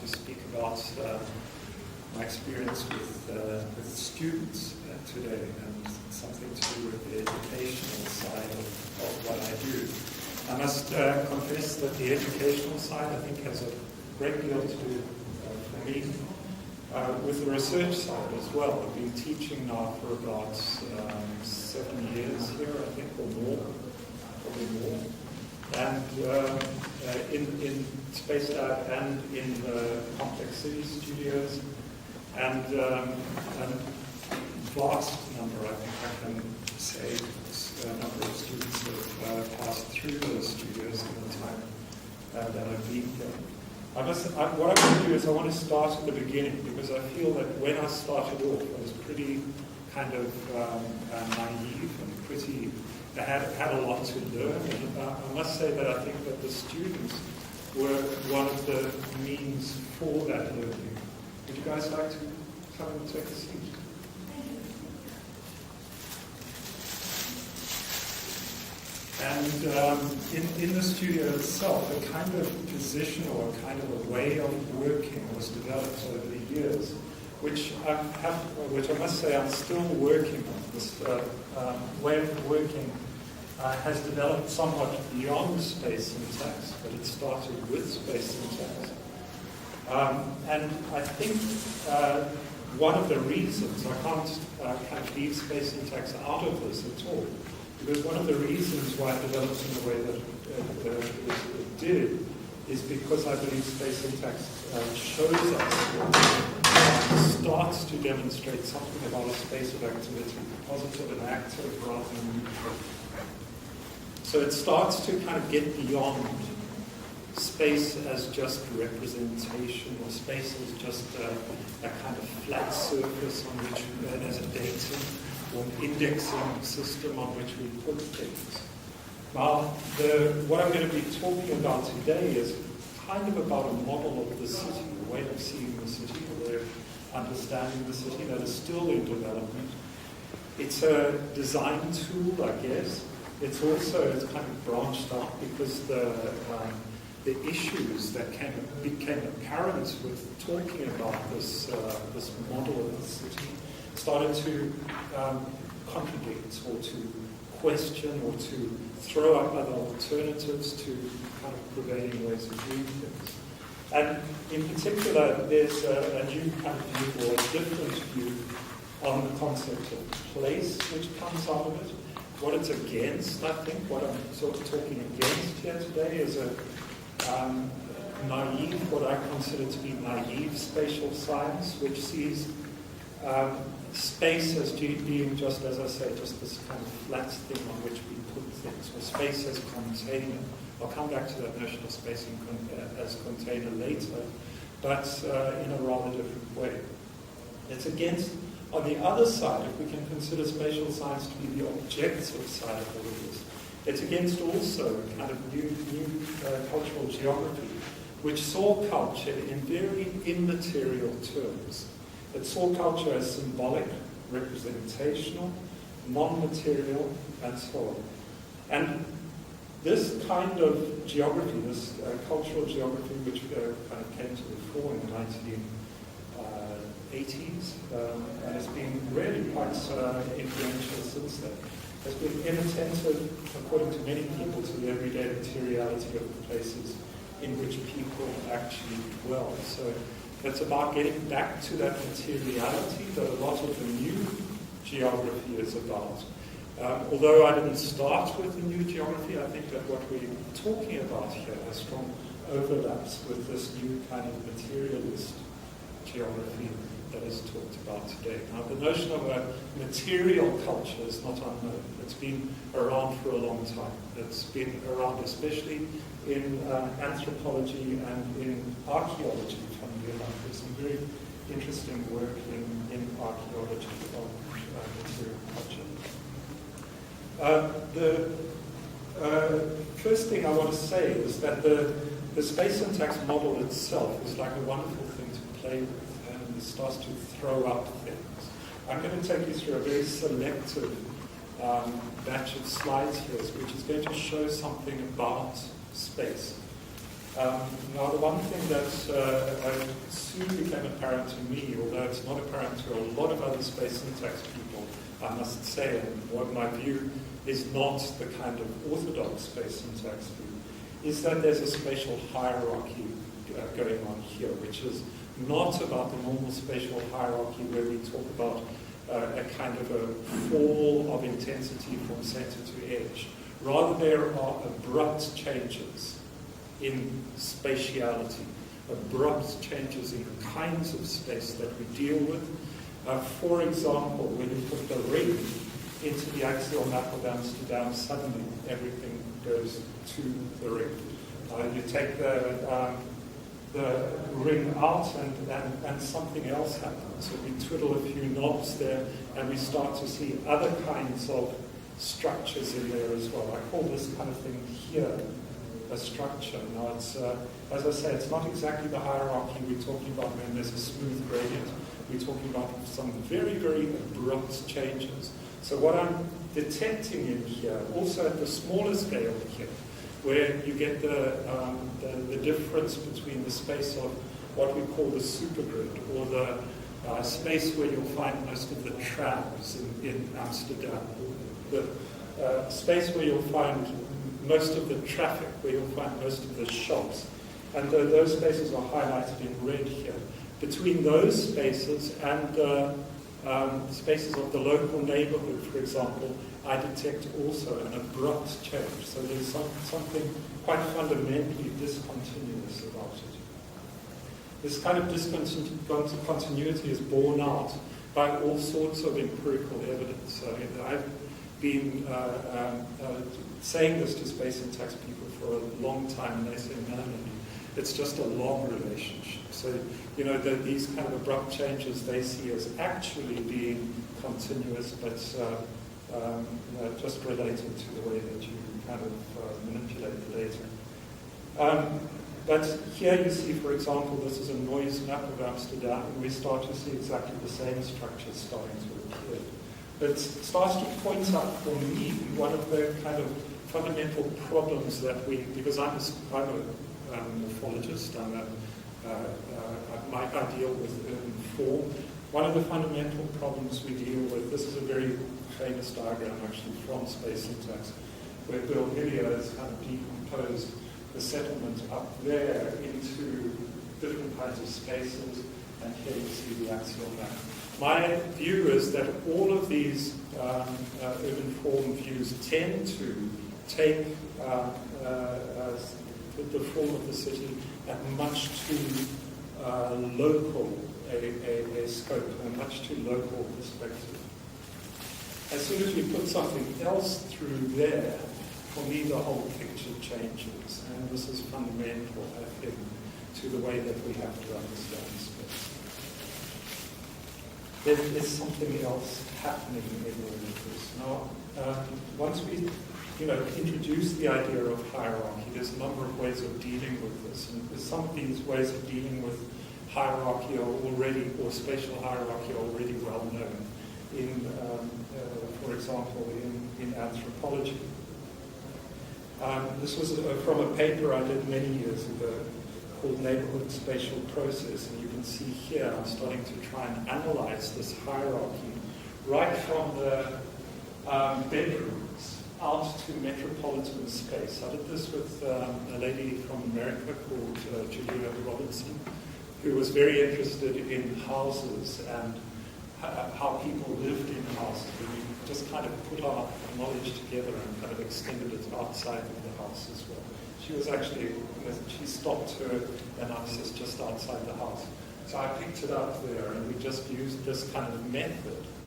to speak about my experience with students today, and something to do with the educational side of what I do. I must confess that the educational side, I think, has a great deal to do for me with the research side as well. I've been teaching now for about 7 years here, I think, or more, probably more. And in Space Lab and in the Complex City Studios, and a vast number, I think I can say, number of students have passed through those studios in the time that I've been here. What I want to do is I want to start at the beginning, because I feel that when I started off, I was pretty kind of naive and pretty, I had a lot to learn. And I must say that I think that the students were one of the means for that learning. Would you guys like to come and take a seat? And in the studio itself, a kind of position or a kind of a way of working was developed over the years, which I must say I'm still working on. This way of working has developed somewhat beyond space syntax, but it started with space syntax. And I think one of the reasons, I can't leave space syntax out of this at all, because one of the reasons why it develops in the way that it did is because I believe space syntax shows us, starts to demonstrate something about a space of activity, positive and active rather than neutral. So it starts to kind of get beyond space as just representation, or space as just a kind of flat surface on which there's a datum or an indexing system on which we put things. Now, what I'm going to be talking about today is kind of about a model of the city, a way of seeing the city, a way of understanding the city that is still in development. It's a design tool, I guess. It's kind of branched out because the issues that became apparent with talking about this model of the city started to contradict or to question or to throw up other alternatives to kind of prevailing ways of doing things. And in particular, there's a new kind of view or a different view on the concept of place which comes out of it. What it's against, I think, what I'm sort of talking against here today is a naive, what I consider to be naive spatial science, which sees space as being just, as I say, just this kind of flat thing on which we put things, or space as container. I'll come back to that notion of space as container later, but in a rather different way. It's against, on the other side, if we can consider spatial science to be the objective side of all of this, it's against also kind of new cultural geography, which saw culture in very immaterial terms. It saw culture as symbolic, representational, non-material, and so on. And this kind of geography, this cultural geography, which kind of came to the fore in the 1980s, and has been really quite influential since then, has been inattentive, according to many people, to the everyday materiality of the places in which people actually dwell. So it's about getting back to that materiality that a lot of the new geography is about. Although I didn't start with the new geography, I think that what we're talking about here has strong overlaps with this new kind of materialist geography that is talked about today. Now, the notion of a material culture is not unknown. It's been around for a long time. It's been around especially in anthropology and in archaeology, funnily enough. There's some very interesting work in archaeology about material culture. The first thing I want to say is that the space syntax model itself is like a wonderful thing to play with. It starts to throw up things. I'm going to take you through a very selective batch of slides here, which is going to show something about space. Now, the one thing that soon became apparent to me, although it's not apparent to a lot of other space syntax people, I must say, and what my view is not the kind of orthodox space syntax view, is that there's a spatial hierarchy going on here, which is not about the normal spatial hierarchy where we talk about a kind of a fall of intensity from center to edge. Rather, there are abrupt changes in spatiality, abrupt changes in the kinds of space that we deal with. For example, when you put the ring into the axial map of Amsterdam, suddenly everything goes to the ring. You take the ring out and something else happens. So we twiddle a few knobs there and we start to see other kinds of structures in there as well. I call this kind of thing here a structure. Now it's, as I say, it's not exactly the hierarchy we're talking about when there's a smooth gradient. We're talking about some very, very abrupt changes. So what I'm detecting in here, also at the smaller scale here, where you get the difference between the space of what we call the supergrid, or the space where you'll find most of the trams in Amsterdam, the space where you'll find most of the traffic, where you'll find most of the shops. And those spaces are highlighted in red here. Between those spaces and the spaces of the local neighborhood, for example, I detect also an abrupt change. So there's something quite fundamentally discontinuous about it. This kind of discontinuity is borne out by all sorts of empirical evidence. I've been saying this to space syntax people for a long time, and they say, no, it's just a long relationship. So, these kind of abrupt changes they see as actually being continuous, but just related to the way that you kind of manipulate the data. But here you see, for example, this is a noise map of Amsterdam, and we start to see exactly the same structures starting to appear. It starts to point out for me one of the kind of fundamental problems that because I'm a morphologist, I deal with urban form. One of the fundamental problems we deal with, this is a very famous diagram actually from space syntax, where Bill Hillier has kind of decomposed the settlement up there into different kinds of spaces, and here you see the axial map. My view is that all of these urban form views tend to take the form of the city at much too local a scope, a much too local perspective. As soon as we put something else through there, for me the whole picture changes, and this is fundamental, I think, to the way that we have to understand space. There is something else happening in all of this. Now, once we introduce the idea of hierarchy, there's a number of ways of dealing with this, and some of these ways of dealing with hierarchy or spatial hierarchy are already well known in, for example, in anthropology. This was from a paper I did many years ago called Neighborhood Spatial Process, and you can see here I'm starting to try and analyze this hierarchy right from the bedrooms out to metropolitan space. I did this with a lady from America called Julia Robinson, who was very interested in houses and how people lived in houses. And we just kind of put our knowledge together and kind of extended it outside of the house as well. She was actually, she stopped her analysis just outside the house. So I picked it up there, and we just used this kind of method